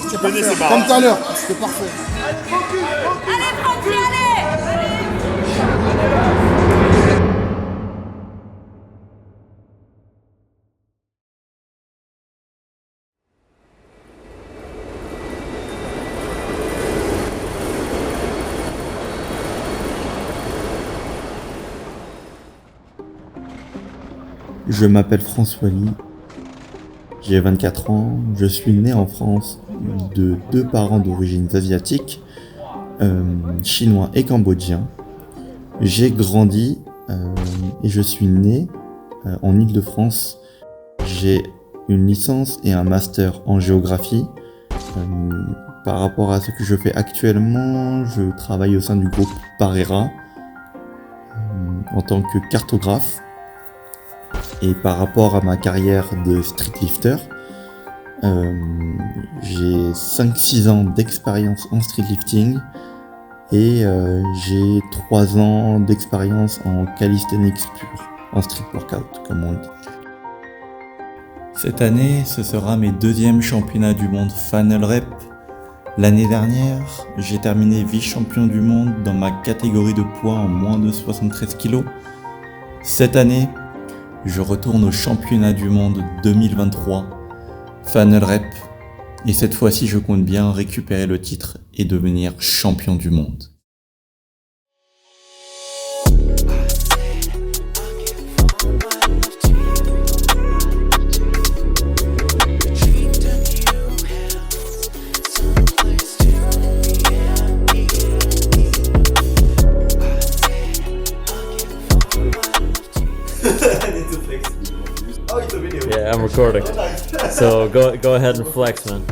C'était parfait. Comme tout à l'heure, c'était parfait. Allez, Francky, allez! Je m'appelle François Lee, j'ai 24 ans, je suis né en France de 2 parents d'origine asiatique, chinois et cambodgien. J'ai grandi et je suis né en Île-de-France. J'ai une licence et un master en géographie. Par rapport à ce que je fais actuellement, je travaille au sein du groupe Parera en tant que cartographe. Et par rapport à ma carrière de streetlifter, j'ai 5-6 ans d'expérience en streetlifting et j'ai 3 ans d'expérience en calisthenics pur, en street workout comme on dit. Cette année, ce sera mes 2e championnats du monde Funnel Rep. L'année dernière, j'ai terminé vice-champion du monde dans ma catégorie de poids en moins de 73 kg. Cette année, je retourne au championnat du monde 2023, Funnel Rep, et cette fois-ci je compte bien récupérer le titre et devenir champion du monde. Yeah, I'm recording. So go ahead and flex, man.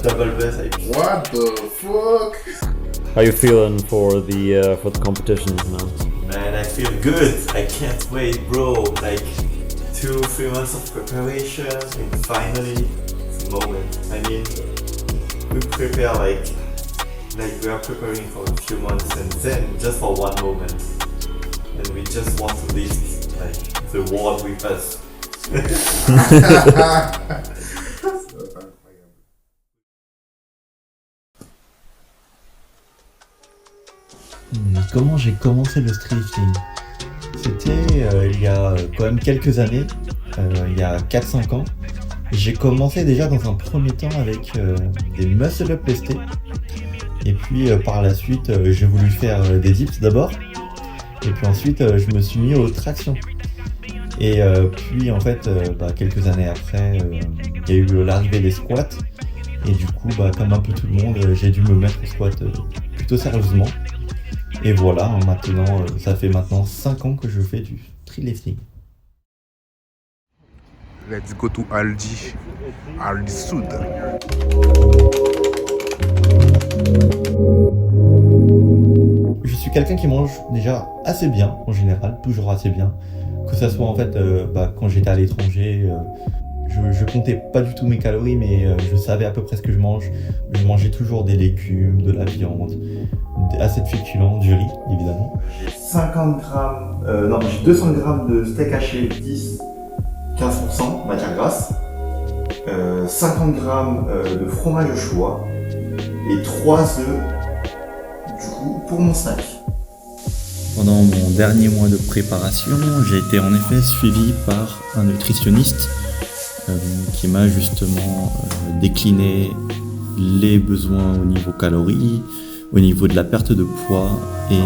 Double best. What the fuck? How you feeling for the competitions now? Man, I feel good. I can't wait, bro. Like 2-3 months of preparation and finally it's the moment. I mean, we prepare like we are preparing for a few months and then just for one moment. And we just want to lift like the world with us. Comment j'ai commencé le streetlifting? C'était il y a quand même quelques années, il y a 4-5 ans. J'ai commencé déjà dans un premier temps avec des muscle-up lestés. Et puis par la suite, j'ai voulu faire des dips d'abord. Et puis ensuite, je me suis mis aux tractions. Et puis en fait, quelques années après, il y a eu l'arrivée des squats. Et du coup, comme un peu tout le monde, j'ai dû me mettre au squat plutôt sérieusement. Et voilà, maintenant, ça fait maintenant 5 ans que je fais du streetlifting. Let's go to Aldi. Aldi Sud. Je suis quelqu'un qui mange déjà assez bien, en général, toujours assez bien. Que ça soit en fait, quand j'étais à l'étranger, je comptais pas du tout mes calories, mais je savais à peu près ce que je mange. Je mangeais toujours des légumes, de la viande, assez de féculents, du riz, évidemment. J'ai 200 grammes de steak haché 15% matière grasse, 50 grammes de fromage au choix et 3 œufs du coup pour mon snack. Pendant mon dernier mois de préparation, j'ai été en effet suivi par un nutritionniste qui m'a justement décliné les besoins au niveau calories, au niveau de la perte de poids et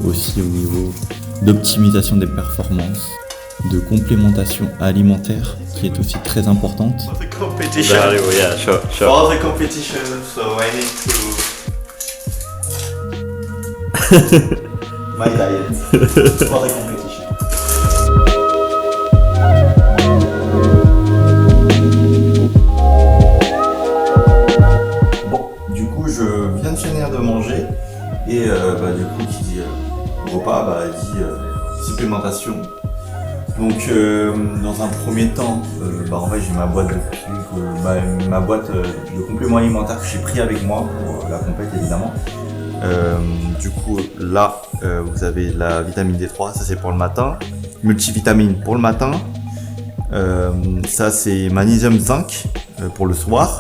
aussi au niveau d'optimisation des performances, de complémentation alimentaire qui est aussi très importante. Yeah, sure. For all the competition, so I need to my diet for the competition. Bon, du coup, je viens de finir de manger et du coup, qui dit repas, dit supplémentation. Donc, dans un premier temps, en fait, j'ai ma boîte de compléments alimentaires que j'ai pris avec moi pour la compète évidemment. Du coup là vous avez la vitamine D3, ça c'est pour le matin, multivitamine pour le matin, ça c'est magnésium zinc pour le soir,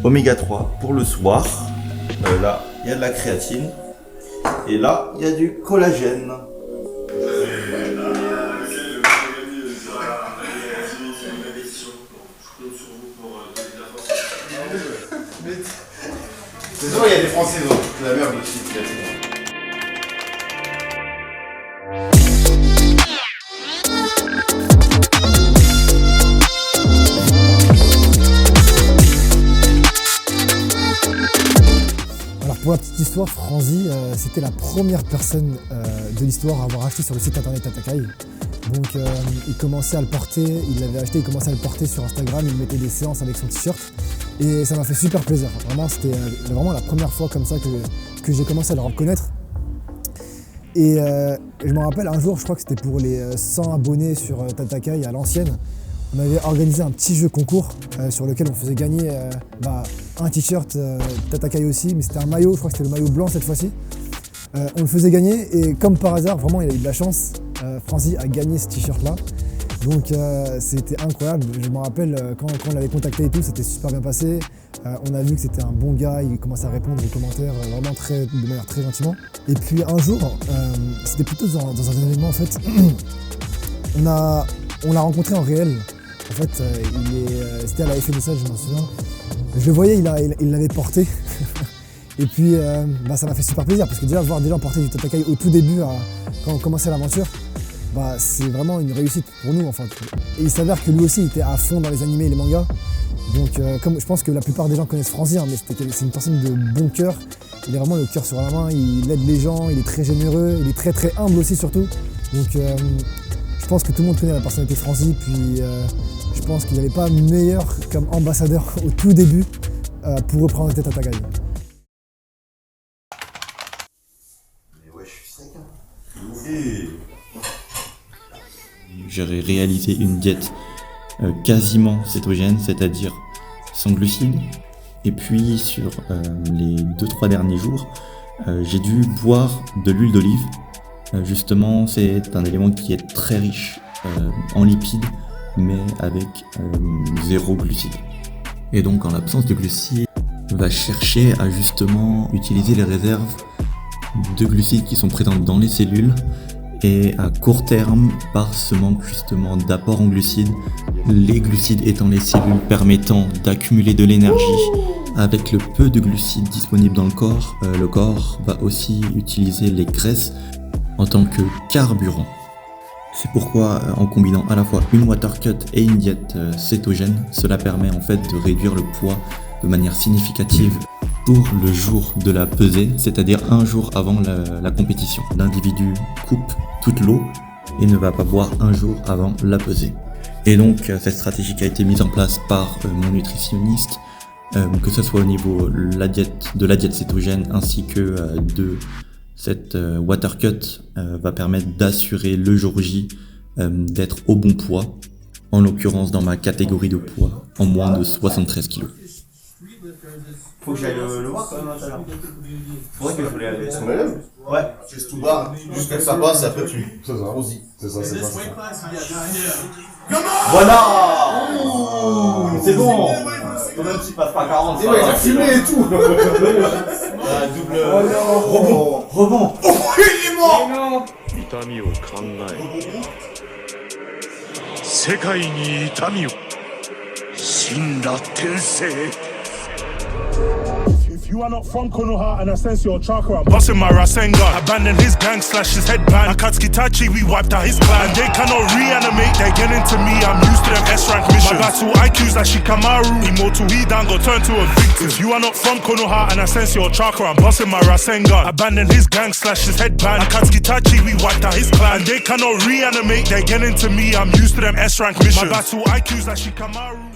oméga 3 pour le soir. Là, il y a de la créatine. Et là, il y a du collagène. C'est sûr, il y a des Français, c'est la merde aussi. Alors pour la petite histoire, Franzi, c'était la première personne de l'histoire à avoir acheté sur le site internet Tatakai. Donc il commençait à le porter, il l'avait acheté, il commençait à le porter sur Instagram, il mettait des séances avec son t-shirt et ça m'a fait super plaisir. Vraiment, c'était vraiment la première fois comme ça que j'ai commencé à le reconnaître. Et je me rappelle un jour, je crois que c'était pour les 100 abonnés sur Tatakai à l'ancienne, on avait organisé un petit jeu concours sur lequel on faisait gagner un t-shirt Tatakai aussi, mais c'était un maillot, je crois que c'était le maillot blanc cette fois-ci. On le faisait gagner et comme par hasard, vraiment il a eu de la chance, Franzi a gagné ce t-shirt là. Donc c'était incroyable, je me rappelle quand on l'avait contacté et tout, c'était super bien passé. On a vu que c'était un bon gars, il commençait à répondre aux commentaires vraiment de manière très gentiment. Et puis un jour, c'était plutôt dans un événement en fait, on l'a rencontré en réel. En fait, c'était à la FNSL, je m'en souviens. Je le voyais, il l'avait porté. Et puis, ça m'a fait super plaisir parce que déjà, voir des gens porter du Tatakai au tout début, quand on commençait l'aventure, c'est vraiment une réussite pour nous. Enfin. Et il s'avère que lui aussi, il était à fond dans les animés et les mangas. Donc, comme je pense que la plupart des gens connaissent Franzi, mais c'est une personne de bon cœur. Il a vraiment le cœur sur la main, il aide les gens, il est très généreux, il est très très humble aussi surtout. Donc, je pense que tout le monde connaît la personnalité de Franzi. Puis, je pense qu'il n'y avait pas meilleur comme ambassadeur au tout début pour représenter Tatakai. J'ai réalisé une diète quasiment cétogène, c'est-à-dire sans glucides. Et puis sur les 2-3 derniers jours, j'ai dû boire de l'huile d'olive. Justement, c'est un élément qui est très riche en lipides, mais avec 0 glucides. Et donc en l'absence de glucides, on va chercher à justement utiliser les réserves de glucides qui sont présentes dans les cellules. Et à court terme, par ce manque justement d'apport en glucides, les glucides étant les cellules permettant d'accumuler de l'énergie, avec le peu de glucides disponibles dans le corps va aussi utiliser les graisses en tant que carburant. C'est pourquoi en combinant à la fois une water cut et une diète cétogène, cela permet en fait de réduire le poids de manière significative pour le jour de la pesée, c'est-à-dire un jour avant la compétition. L'individu coupe toute l'eau et ne va pas boire un jour avant la pesée. Et donc cette stratégie qui a été mise en place par mon nutritionniste, que ce soit au niveau de la diète cétogène ainsi que de cette water cut, va permettre d'assurer le jour J d'être au bon poids, en l'occurrence dans ma catégorie de poids, en moins de 73 kg. Faut que j'aille le voir quand même tout à l'heure. Faudrait que je voulais aller. On lève. Ouais. C'est tout bas, jusqu'à que ça passe, après tu. C'est ça. Vas-y. C'est ça. Voilà. C'est bon. Quand même, tu passes pas 40. Et ouais, il a fumé et tout. Double. Rebond. Oh, il est mort. 痛みを考え世界に痛みを神羅転生 If you are not from Konoha and I sense your chakra, I'm busting my Rasengan. Abandon his gang, slash his headband. Akatsuki Tachi, we wiped out his clan. And they cannot reanimate, they get into me. I'm used to them S-rank missions. My battle IQ's like Shikamaru. Immortal Hidan got turned to a victim. If you are not from Konoha and I sense your chakra, I'm busting my Rasengan. Abandon his gang, slash his headband. Akatsuki Tachi, we wiped out his clan. And they cannot reanimate, they get into me. I'm used to them S-rank missions. My battle IQ's like Shikamaru.